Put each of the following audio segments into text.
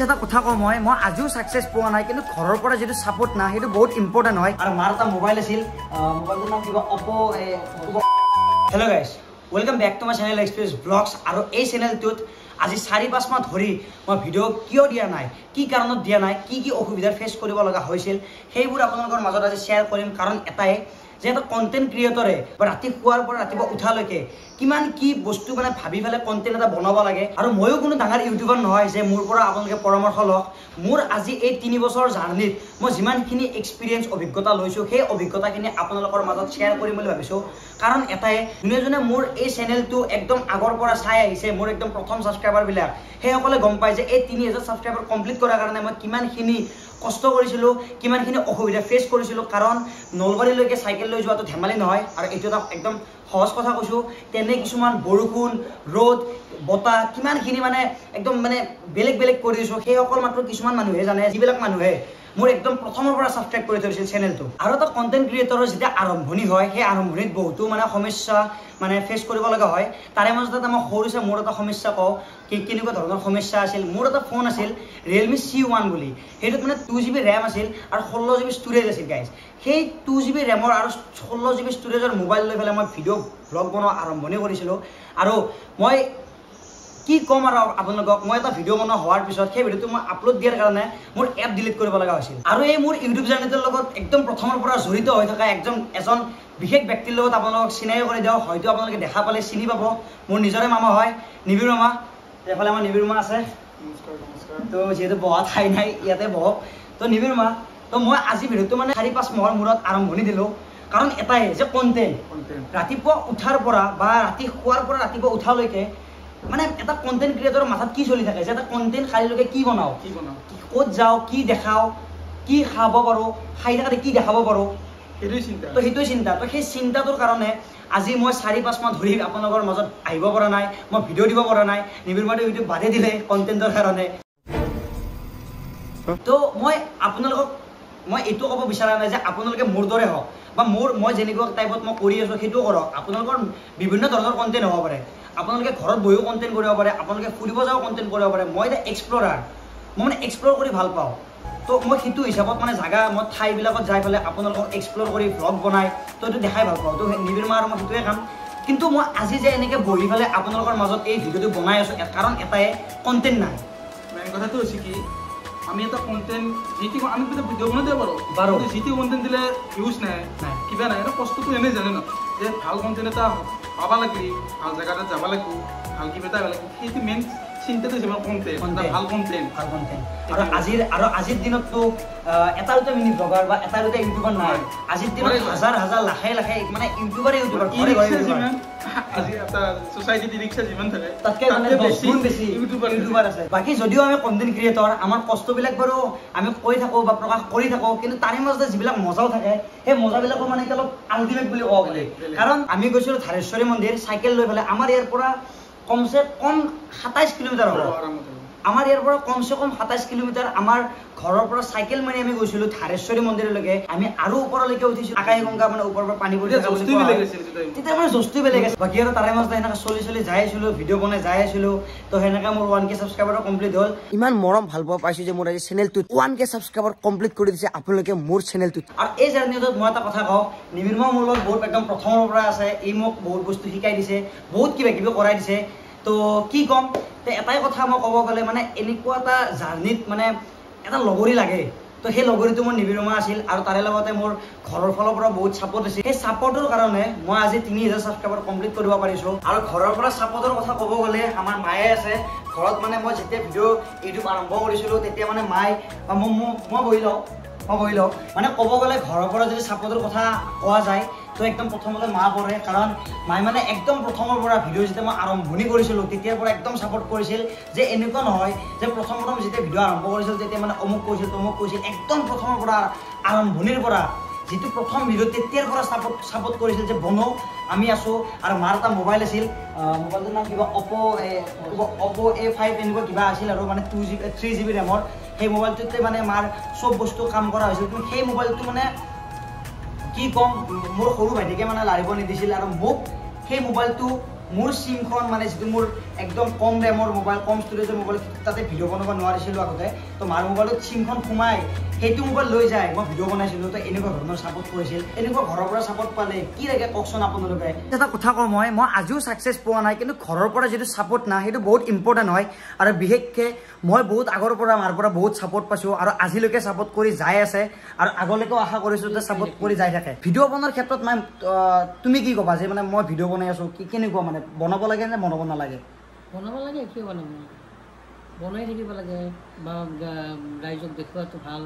এটা কথা কম হয় মই আজিও সাকসেস পোৱা নাই কিন্তু ঘৰৰ পৰা যেটো সাপোৰ্ট না হেতু বহুত ইম্পৰ্টেন্ট হয় আৰু মাৰ এটা মোবাইল আছিল মোবাইলটোৰ নাম কিবা Oppo hello guys welcome back to my channel express blogs আৰু এই চ্যানেলটোত আজি 4-5 মাহ ধৰি মই ভিডিও কিয় দিয়া নাই কি কাৰণত দিয়া নাই কি অসুবিধাৰ ফেস কৰিব লগা হৈছিল সেইবোৰ আপোনালোকৰ মাজত আজি শেয়াৰ কৰিম কাৰণ এটাই যে এটা কন্টেন্ট ক্ৰিয়েটৰে ৰাতি শুৱাৰ পৰা ৰাতিপুৱা উঠালৈকে কিমান কি বস্তু মানে ভাবি ফেলে কন্টেন্ট এটা বনাব লাগে আৰু ময়ো কোনো ডাঙৰ ইউটিউবাৰ নহয় যে মোৰ পৰা আপোনালোকে পৰামৰ্শ লওক মোৰ আজি এই 3 বছৰ জাৰ্নিত মই যিমানখিনি এক্সপেৰিয়েন্স অভিজ্ঞতা লৈছো সেই অভিজ্ঞতাখিনি আপোনালোকৰ মাজত শেয়াৰ কৰিম বুলি ভাবিছো কাৰণ এটাই দুনিয়াজনে মোৰ এই চেনেলটো একদম আগৰ পৰা চাই আহিছে মোৰ একদম প্ৰথম সাবস্ক্ৰাইবাৰ বিলাক হেসকলে গম পায় যে এই 3000 সাবস্ক্ৰাইবাৰ কমপ্লিট কৰাৰ কাৰণে মই কিমানখিনি কষ্ট কৰিছিলো কিমানখিনি অসুবিধা ফেস কৰিছিলো কাৰণ নলবাৰীলৈকে সাইকেল লৈ যোৱাটো ধেমালি নহয় আৰু এটো একদম সহজ কথা কৈছো তেনে কিছুমান বৰষুণ ৰ'দ বতা কিমানখিনি মানে একদম মানে বেলেগ কৰিছো সেই অকল মাত্ৰ কিছুমান মানুহে জানে যিবিলাক মানুহে মোৰ একদম প্ৰথমৰ পৰা সাবস্ক্ৰাইব কৰি থৈছিল চেনেলটো আৰু এটা কন্টেন্ট ক্ৰিয়েটৰৰ যেতিয়া আৰম্ভণি হয় সেই আৰম্ভণিত বহুতো মানে সমস্যা মানে ফেস কৰিব লগা হয় তাৰে মাজতে মই সৰুছে মোৰ এটা সমস্যা কও কেনেকুৱা ধৰণৰ সমস্যা আছিল মোৰ এটা ফোন আছিল Realme C1 বুলি হেতুত মানে 2GB RAM আছিল আৰু 16GB ষ্টৰেজ আছিল গাইস সেই 2GB RAM আৰু 16GB ষ্টৰেজৰ মোবাইল লৈ ফেলে মই ভিডিও ব্লগ বনোৱা আৰম্ভণি কৰিছিলো আৰু মই কি কম আৰু আপোনালোকক মই এটা ভিডিও বনোৱা হোৱাৰ পিছত সেই ভিডিওটো মই আপলোড দিয়াৰ কাৰণে মোৰ এপ ডিলিট কৰিব লগা হৈছিল আৰু এই মোৰ ইউটিউব চেনেলৰ লগত একদম প্ৰথমৰ পৰা জড়িত হৈ থকা এজন বিশেষ ব্যক্তিৰ লগত আপোনালোকক চিনাই কৰি দিও হয়তো আপোনালোকে দেখা পালে চিনি পাব মোৰ নিজৰে মামা হয় নিবিৰ মামা এফালে আমাৰ নিবিৰ মামা আছে নমস্কাৰ তো যেহেতু বহুত ঠাই নাই ইয়াতে বহক তো নিবিৰ মামা তো মই আজি ভিডিওটো মানে 4-5 মাহৰ মূৰত আৰম্ভণি দিলো কাৰণ এটাই যে কন্টেন্ট ৰাতিপুৱা উঠাৰ পৰা বা ৰাতি শুৱাৰ পৰা ৰাতিপুৱা উঠালৈকে মানে এটা কন্টেন্ট ক্ৰিয়েটৰৰ মাথাত কি চলি থাকে যে এটা কন্টেন্ট খালিলৈকে কি বনাও ক'ত যাও কি দেখাও কি খাব পাৰো খাই থাকাতে কি দেখাব পাৰো সেইটোই চিন্তা তো সেই চিন্তাটোৰ কাৰণে আজি মই 4-5 মাহ ধৰি আপোনালোকৰ মাজত আহিব পৰা নাই মই ভিডিও দিব পৰা নাই নিবিৰ মাতে ইউটিউব বাদে দিলে কন্টেন্টৰ কাৰণে তো মই আপোনালোকক মই এটো ক'ব বিচাৰা নাই যে আপোনালোকে মোৰ দৰে হওক বা মই যেনেকুৱা টাইপত মই কৰি আছো সেইটো কৰক আপোনালোকৰ বিভিন্ন ধৰণৰ কন্টেন্ট হ'ব পাৰে আপোনালোকে ঘৰত বহিও কন্টেন্ট কৰিব পাৰে আপোনালোকে ফুৰিব যাও কন্টেন্ট কৰিব পাৰে মই এটা এক্সপ্লোৰাৰ মই মানে এক্সপ্লোৰ কৰি ভাল পাওঁ তো মই সেইটো হিচাপত মানে জায়গা মই ঠাই বিলাকত যাই ফেলে আপোনালোকক এক্সপ্লোৰ কৰি ব্লগ বনাই তো এইটো দেখাই ভাল পাওঁ তো নিবিৰ মা আৰু মই সেইটোৱে কাম কিন্তু মই আজি যে এনেকৈ বহি ফেলে আপোনালোকৰ মাজত এই ভিডিওটো বনাই আছো কাৰণ এটাই কন্টেন্ট নাই মেইন কথাটো হৈছে কি আমি এটা কন্টেন্ট যেটি আমি এটা ভিডিও বনাই দিব পাৰো যেটি কন্টেন্ট দিলে ইউজ নাই কিবা নাই এটা কষ্টটো এনে জানে না যে ভাল কন্টেন্ট এটা পাবা লাগি ভাল জায়গাটা যাব লাগিব ভাল কিবা এটা লাগিব সেইটো মেইন চিন্তাটো যেমন কন্টেন্ট ভাল কন্টেন্ট আৰু আজিৰ দিনতটো এটা দুটা মিনি ব্লগাৰ বা এটা দুটা ইউটিউবাৰ নাই আজিৰ দিনত হাজাৰ লাখে মানে ইউটিউবাৰ আজি এটা সোসাইটি ৰিক্সা যিমান থাকে তাতকে মানে 10 গুণ বেছি ইউটিউবাৰ আছে বাকি যদিও আমি কন্টেন্ট ক্ৰিয়েটৰ আমাৰ কষ্টবিলাক বাৰু আমি কৈ থাকো বা প্ৰকাশ কৰি থাকো কিন্তু তাৰে মাজতে যিবিলাক মজাও থাকে সেই মজাবিলাকো মানে অলপ আল্টিমেট বুলি কোৱা গ'লে কাৰণ আমি গৈছিলো ধাৰেশ্বৰী মন্দিৰ সাইকেল লৈ ফেলে আমাৰ ইয়াৰ পৰা কমসে কম 27 কিলোমিটাৰ হ'ব আমাৰ ইয়াৰ পৰা কমসে কম 27 কিলোমিটাৰ আমাৰ ঘৰৰ পৰা সাইকেল মাৰি আমি গৈছিলো ধাৰেশ্বৰী মন্দিৰলৈকে আমি আৰু ওপৰলৈকে উঠিছো আকাশ গংগা মানে ওপৰৰ পৰা পানী পৰি থকা জস্তি বেলেগ আছিল তেতিয়া মানে জস্তি বেলেগ আছিল বাকি আৰু তাৰে মাজতে এনেকা চলি যাই আছিলো ভিডিও বনাই যাই আছিলো তো হেনেকা মোৰ 1k সাবস্ক্ৰাইবাৰ কমপ্লিট হ'ল ইমান মৰম ভাল পোৱা পাইছো যে মোৰ আজি চেনেলটো 1k সাবস্ক্ৰাইবাৰ কমপ্লিট কৰি দিছে আপোনালোকে মোৰ চেনেলটো আৰু এই জাৰ্নিটোত মই এটা কথা কওঁ নিবিৰ মা মোৰ লগত বহুত একদম প্ৰথমৰ পৰা আছে এই মোক বহুত বস্তু শিকাই দিছে বহুত কিবা কৰাই দিছে তো কি কম তে এটাই কথা মই ক'ব গ'লে মানে এনেকুৱা এটা জাৰ্নিত মানে এটা লগৰী লাগে তো সেই লগৰীটো মোৰ নিবিৰ মা আছিল আৰু তাৰে লগতে মোৰ ঘৰৰ ফালৰ পৰা বহুত সাপোৰ্ট আছে সেই সাপোৰ্টৰ কাৰণে মই আজি 3000 সাবস্ক্ৰাইবাৰ কমপ্লিট কৰিব পাৰিছো আৰু ঘৰৰ পৰা সাপোৰ্টৰ কথা ক'ব গ'লে আমাৰ মায়ে আছে ঘৰত মানে মই যেতিয়া ভিডিও ইউটিউব আৰম্ভ কৰিছিলো তেতিয়া মানে মাই মই বহি লওঁ মানে ক'ব গ'লে ঘৰৰ পৰা যদি সাপোৰ্টৰ কথা কোৱা যায় তো একদম প্ৰথমতে মা পৰে কাৰণ মাই মানে একদম প্ৰথমৰ পৰা ভিডিও যেতিয়া মই আৰম্ভণি কৰিছিলো তেতিয়াৰ পৰা একদম সাপোৰ্ট কৰিছিল যে এনেকুৱা নহয় যে প্ৰথম যেতিয়া ভিডিও আৰম্ভ কৰিছিল তেতিয়া মানে অমুক কৈছিল তমুক কৈছিল একদম প্ৰথমৰ পৰা আৰম্ভণিৰ পৰা যেটো প্ৰথম ভিডিও তেতিয়াৰ পৰা সাপোৰ্ট কৰিছিল যে বনো আমি আছো আৰু মাৰ এটা মোবাইল আছিল মোবাইলটোৰ নাম কিবা Oppo A5 এনেকুৱা কিবা আছিল আৰু মানে 3GB ৰেমৰ সেই মোবাইলটোতে মানে মাৰ সব বস্তু কাম কৰা হৈছিল কিন্তু সেই মোবাইলটো মানে কি কম মোৰ সৰু ভাইটিকে মানে লাৰিব নিদিছিল আৰু মোক সেই মোবাইলটো মোৰ সিমখন মানে যেটো মোৰ একদম কম ৰেমৰ মোবাইল কম ষ্টৰেজৰ মোবাইল তাতে ভিডিঅ' বনাব নোৱাৰিছিলোঁ আগতে তো মাৰ মোবাইলত চিমখন সোমাই সেইটো মোবাইল লৈ যায় মই ভিডিঅ' বনাইছিলোঁ তো এনেকুৱা ধৰণৰ ছাপোৰ্ট কৰিছিল এনেকুৱা ঘৰৰ পৰা ছাপোৰ্ট পালে কি লাগে কওকচোন আপোনালোকে এটা কথা কওঁ মই আজিও ছাকচেছ পোৱা নাই কিন্তু ঘৰৰ পৰা যিটো ছাপোৰ্ট না সেইটো বহুত ইম্পৰ্টেণ্ট হয় আৰু বিশেষকৈ মই বহুত আগৰ পৰা মাৰ পৰা বহুত ছাপোৰ্ট পাইছোঁ আৰু আজিলৈকে ছাপোৰ্ট কৰি যাই আছে আৰু আগলৈকেও আশা কৰিছোঁ যে ছাপোৰ্ট কৰি যাই থাকে ভিডিঅ' বনোৱাৰ ক্ষেত্ৰত মানে তুমি কি ক'বা যে মানে মই ভিডিঅ' বনাই আছোঁ কেনেকুৱা মানে বনাব লাগে নে বনাব নালাগে বনাব লাগে কিয় বনাব বনাই থাকিব লাগে বা ৰাইজক দেখুৱাটো ভাল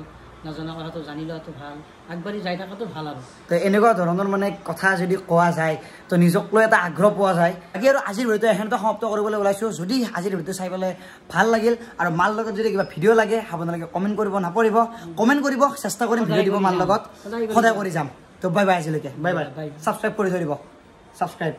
নজনা কথাটো জানি লোৱাটো ভাল আগবাঢ়ি যাই থকাটো ভাল আৰু তো এনেকুৱা ধৰণৰ মানে কথা যদি কোৱা যায় তো নিজক লৈ এটা আগ্ৰহ পোৱা যায় বাকী আৰু আজিৰ ভিডিঅ'টো এখনতে সমাপ্ত কৰিবলৈ ওলাইছোঁ যদি আজিৰ ভিডিঅ'টো চাই পেলাই ভাল লাগিল আৰু মাৰ লগত যদি কিবা ভিডিঅ' লাগে আপোনালোকে কমেণ্ট কৰিব নাপাহৰিব কমেণ্ট কৰিব চেষ্টা কৰিম ভিডিঅ' দিব মাৰ লগত সদায় কৰি যাম তো বাই বাই আজিলৈকে বাই বাই ছাবস্ক্ৰাইব কৰি থৈ দিব ছাবস্ক্ৰাইব